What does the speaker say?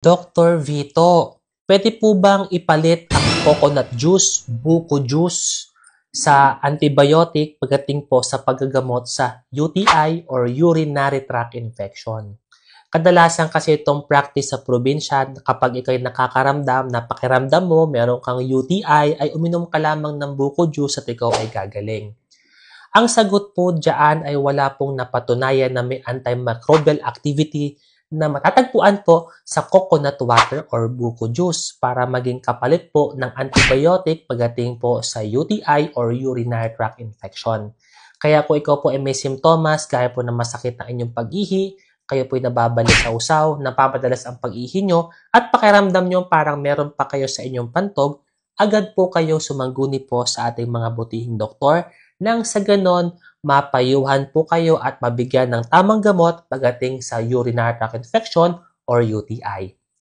Dr. Vito, pwede po bang ipalit ang coconut juice, buko juice sa antibiotic pagdating po sa paggagamot sa UTI or urinary tract infection? Kadalasan kasi itong practice sa probinsya, kapag ikaw'y nakakaramdam, napakiramdam mo, meron kang UTI, ay uminom ka lamang ng buko juice at ikaw ay gagaling. Ang sagot po dyan ay wala pong napatunayan na may antimicrobial activity na matatagpuan po sa coconut water or buko juice para maging kapalit po ng antibiotic pagdating po sa UTI or urinary tract infection. Kaya kung ikaw po ay may simptomas, gaya po ng masakit ng inyong pag-ihi, kayo po ay nababalik sa usaw, napapadalas ang pag-ihi nyo, at pakiramdam nyo parang meron pa kayo sa inyong pantog, agad po kayo sumangguni po sa ating mga butihing doktor nang sa ganon, mapayuhan po kayo at mabigyan ng tamang gamot pagdating sa urinary tract infection or UTI.